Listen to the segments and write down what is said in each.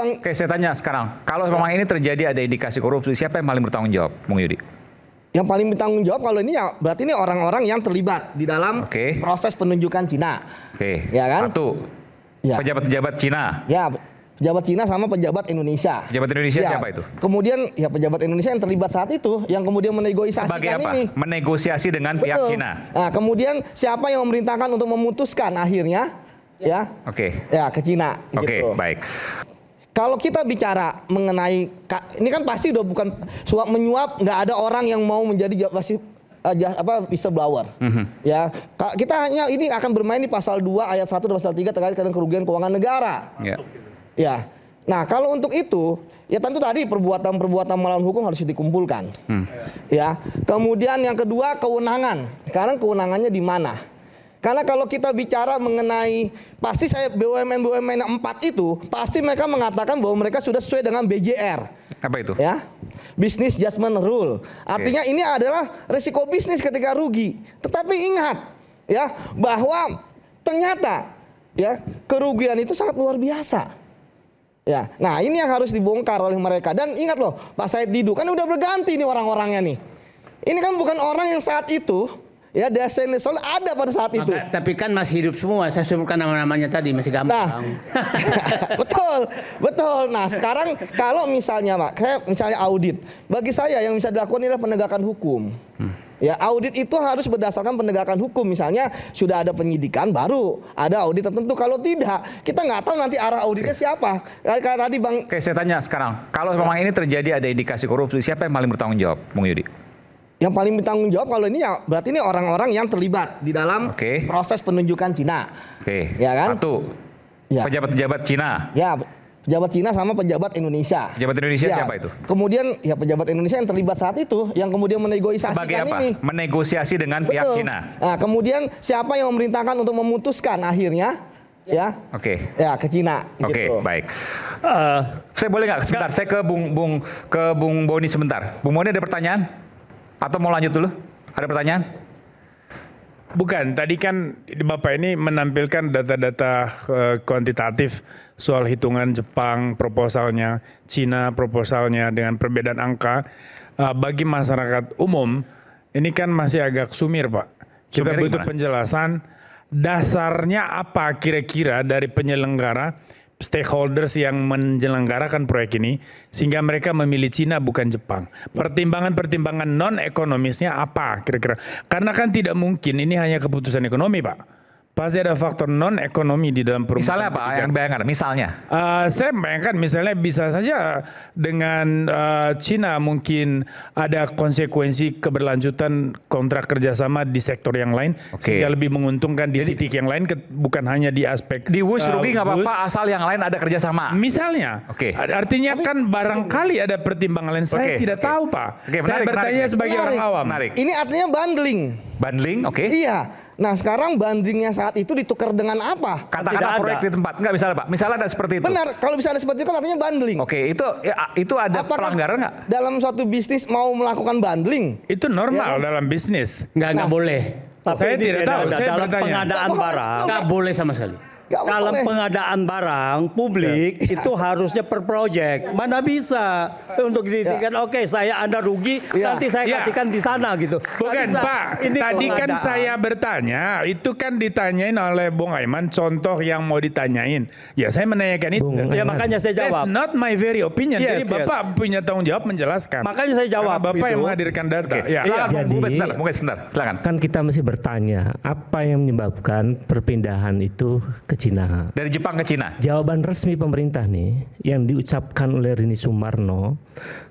Bang. Oke, saya tanya sekarang, kalau memang ini terjadi ada indikasi korupsi, siapa yang paling bertanggung jawab, Bung Yudi? Yang paling bertanggung jawab kalau ini ya berarti ini orang-orang yang terlibat di dalam proses penunjukan Cina. Oke. Ya kan? Satu. Ya. Pejabat-pejabat Cina. Ya, pejabat Cina sama pejabat Indonesia. Pejabat Indonesia ya. Siapa itu? Kemudian ya pejabat Indonesia yang terlibat saat itu yang kemudian menegosiasikan sebagai apa? ini. Menegosiasi dengan pihak Cina. Nah, kemudian siapa yang memerintahkan untuk memutuskan akhirnya ya? Ya, ke Cina gitu. Baik. Kalau kita bicara mengenai ini kan pasti udah bukan suap menyuap, nggak ada orang yang mau menjadi whistleblower. Ya, kita hanya ini akan bermain di pasal 2 ayat 1 dan pasal 3 terkait dengan kerugian keuangan negara. Ya. Nah, kalau untuk itu ya tentu tadi perbuatan-perbuatan melawan hukum harus dikumpulkan. Ya. Kemudian yang kedua kewenangan. Sekarang kewenangannya di mana? Karena kalau kita bicara mengenai pasti BUMN 4 itu pasti mereka mengatakan bahwa mereka sudah sesuai dengan BJR. Apa itu? Ya, Business Judgment Rule. Artinya ini adalah risiko bisnis ketika rugi. Tetapi ingat ya bahwa ternyata ya kerugian itu sangat luar biasa. Ya, nah ini yang harus dibongkar oleh mereka. Dan ingat loh, Pak Said Didu kan udah berganti nih orang-orangnya nih. Ini kan bukan orang yang saat itu. Ya, Desenison ada pada saat itu. Tapi kan masih hidup semua. Saya sebutkan nama-namanya tadi masih gampang. Nah, betul. Nah, sekarang kalau misalnya, misalnya audit, bagi saya yang bisa dilakukan adalah penegakan hukum. Ya, audit itu harus berdasarkan penegakan hukum. Misalnya sudah ada penyidikan, baru ada audit tertentu. Kalau tidak, kita nggak tahu nanti arah auditnya siapa. Kayak tadi Bang. Oke, saya tanya sekarang, kalau memang ini terjadi ada indikasi korupsi, siapa yang paling bertanggung jawab, Bung Yudi? Yang paling bertanggung jawab kalau ini ya berarti ini orang-orang yang terlibat di dalam proses penunjukan Cina. Ya kan? Satu. Pejabat-pejabat Cina. Ya, pejabat Cina sama pejabat Indonesia. Pejabat Indonesia siapa itu? Kemudian ya pejabat Indonesia yang terlibat saat itu yang kemudian menegosiasikan sebagai apa? Ini. Menegosiasi dengan pihak Cina. Nah, kemudian siapa yang memerintahkan untuk memutuskan akhirnya ya? Ya, ke Cina gitu. Baik. Saya boleh nggak sebentar? Saya ke Bung Boni sebentar. Bung Boni ada pertanyaan? Atau mau lanjut dulu? Ada pertanyaan? Bukan, tadi kan Bapak ini menampilkan data-data kuantitatif soal hitungan Jepang proposalnya, Cina proposalnya dengan perbedaan angka. Bagi masyarakat umum, ini kan masih agak sumir Pak. Kita butuh penjelasan dasarnya apa kira-kira dari penyelenggara, stakeholders yang menyelenggarakan proyek ini sehingga mereka memilih Cina bukan Jepang. Pertimbangan-pertimbangan non-ekonomisnya apa kira-kira? Karena kan tidak mungkin ini hanya keputusan ekonomi Pak. Pasti ada faktor non-ekonomi di dalam perumusan. Misalnya apa yang bayangkan? Misalnya? Saya bayangkan misalnya bisa saja dengan Cina mungkin ada konsekuensi keberlanjutan kontrak kerjasama di sektor yang lain sehingga lebih menguntungkan di titik yang lain bukan hanya di aspek di WUS rugi nggak apa-apa asal yang lain ada kerjasama. Misalnya, artinya kan barangkali ada pertimbangan lain. Saya tidak tahu Pak. Saya bertanya sebagai orang awam. Ini artinya bundling. Bundling, Iya. Nah, sekarang bandingnya saat itu ditukar dengan apa? Katakanlah proyek di tempat. Enggak, misalnya Pak. Misalnya ada seperti itu. Benar, kalau bisa ada seperti itu kan artinya bundling. Itu ada pelanggaran nggak? Dalam suatu bisnis mau melakukan bundling? Itu normal dalam bisnis. Nggak boleh. Saya tidak tahu, saya dalam bertanya. pengadaan barang. Nggak boleh sama sekali. Dalam pengadaan barang publik itu harusnya per project. Mana bisa untuk ditikan saya Anda rugi nanti saya kasihkan di sana gitu. Bukan Pak, ini tadi kan saya bertanya, itu kan ditanyain oleh Bung Aiman contoh yang mau ditanyain. Ya saya menanyakan itu. Ya makanya saya jawab. That's not my very opinion. Jadi Bapak punya tanggung jawab menjelaskan. Makanya saya jawab. Karena Bapak yang menghadirkan data. Silakan, sebentar. Silakan. Kan kita mesti bertanya, apa yang menyebabkan perpindahan itu ke Cina? Dari Jepang ke Cina. Jawaban resmi pemerintah nih yang diucapkan oleh Rini Sumarno,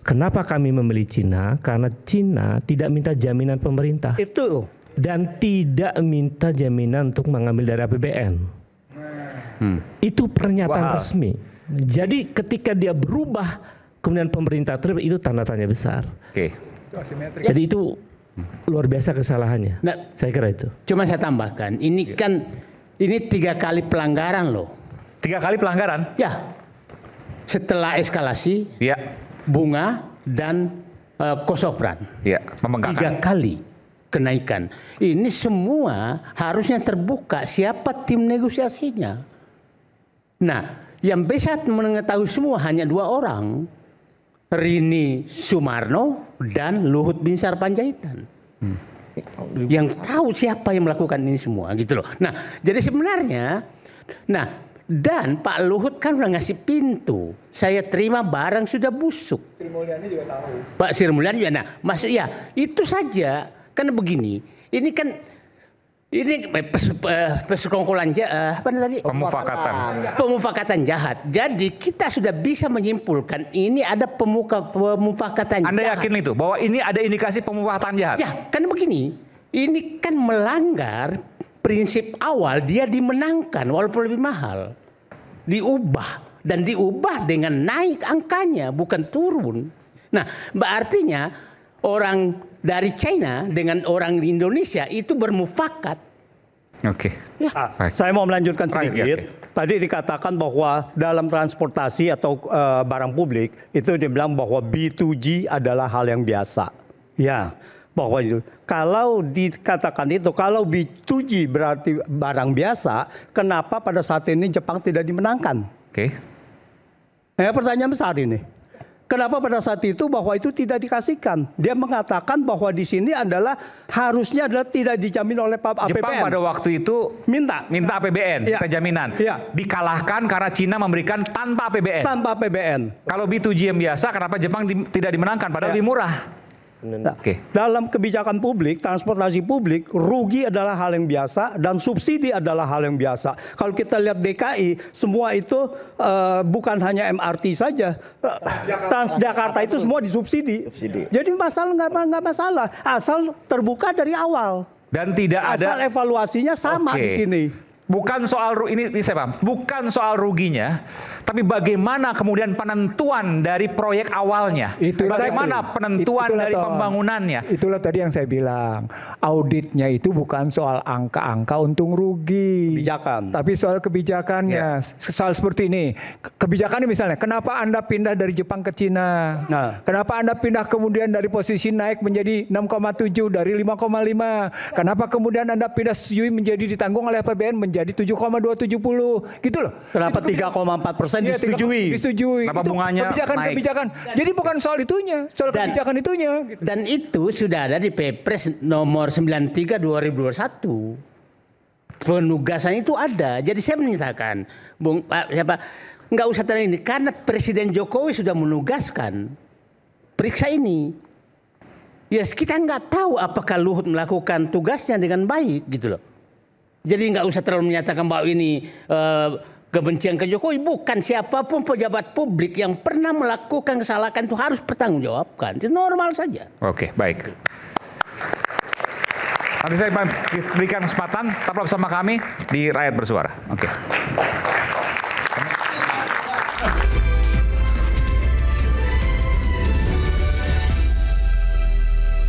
kenapa kami memilih Cina? Karena Cina tidak minta jaminan pemerintah. Itu. Dan tidak minta jaminan untuk mengambil dari APBN. Itu pernyataan resmi. Jadi ketika dia berubah kemudian pemerintah terlibat, itu tanda tanya besar. Jadi itu luar biasa kesalahannya. Nah, saya kira itu. Cuma saya tambahkan, ini kan ini 3 kali pelanggaran loh. 3 kali pelanggaran? Ya. Setelah eskalasi, bunga dan cost of run. 3 kali kenaikan. Ini semua harusnya terbuka siapa tim negosiasinya. Nah, Yang bisa mengetahui semua hanya 2 orang. Rini Sumarno dan Luhut Binsar Panjaitan. Yang tahu siapa yang melakukan ini semua gitu loh. Nah, jadi sebenarnya dan Pak Luhut kan udah ngasih pintu. Saya terima barang sudah busuk. Sri Mulyani juga tahu. Pak Sri Mulyani juga. Nah, maksud ya itu saja. Karena begini, ini kan persekongkolan apa tadi? Pemufakatan jahat. Jadi kita sudah bisa menyimpulkan ini ada pemufakatan Anda jahat. yakin itu bahwa ini ada indikasi pemufakatan jahat? Ya, karena begini, ini kan melanggar prinsip awal dia dimenangkan walaupun lebih mahal. Diubah dengan naik angkanya bukan turun. Nah, artinya orang dari China dengan orang di Indonesia itu bermufakat. Oke. Ya. Saya mau melanjutkan sedikit. Oke. Tadi dikatakan bahwa dalam transportasi atau barang publik itu dibilang bahwa B2G adalah hal yang biasa. Ya, bahwa itu. Kalau dikatakan itu, kalau B2G berarti barang biasa, kenapa pada saat ini Jepang tidak dimenangkan? Oke. Ya, pertanyaan besar ini. Kenapa pada saat itu bahwa itu tidak dikasihkan? Dia mengatakan bahwa di sini harusnya tidak dijamin oleh APBN. Jepang pada waktu itu minta APBN, minta jaminan. Ya. Dikalahkan karena Cina memberikan tanpa APBN. Tanpa APBN. Kalau B2G yang biasa, kenapa Jepang tidak dimenangkan? Padahal lebih murah. Nah, dalam kebijakan publik, transportasi publik, rugi adalah hal yang biasa dan subsidi adalah hal yang biasa. Kalau kita lihat DKI, semua itu bukan hanya MRT saja, Transjakarta itu semua disubsidi. Jadi masalah nggak masalah, asal terbuka dari awal. Dan tidak ada asal evaluasinya sama di sini. Bukan soal ini saya paham. Bukan soal ruginya, tapi bagaimana kemudian penentuan dari proyek awalnya. Bagaimana penentuan dari pembangunannya. Itulah tadi yang saya bilang. Auditnya itu bukan soal angka-angka untung rugi. Kebijakan. Tapi soal kebijakannya. Soal seperti ini. Kebijakannya misalnya, kenapa Anda pindah dari Jepang ke Cina? Kenapa Anda pindah kemudian dari posisi naik menjadi 6,7 dari 5,5? Kenapa kemudian Anda pindah setujui menjadi ditanggung oleh APBN menjadi 7,270 gitu loh. Kenapa 3,4% disetujui? Disetujui. Kenapa bunganya kebijakan. Jadi bukan soal itunya, soal kebijakan itunya. Gitu. Dan itu sudah ada di Perpres nomor 93 2021. Penugasan itu ada. Jadi saya menyatakan, nggak usah tanya ini karena Presiden Jokowi sudah menugaskan periksa ini. Ya kita nggak tahu apakah Luhut melakukan tugasnya dengan baik gitu loh. Jadi nggak usah terlalu menyatakan bahwa ini kebencian ke Jokowi. Bukan, siapapun pejabat publik yang pernah melakukan kesalahan itu harus bertanggungjawabkan. Itu normal saja. Oke, baik. Nanti saya berikan kesempatan tetaplah bersama kami di Rakyat Bersuara. Oke.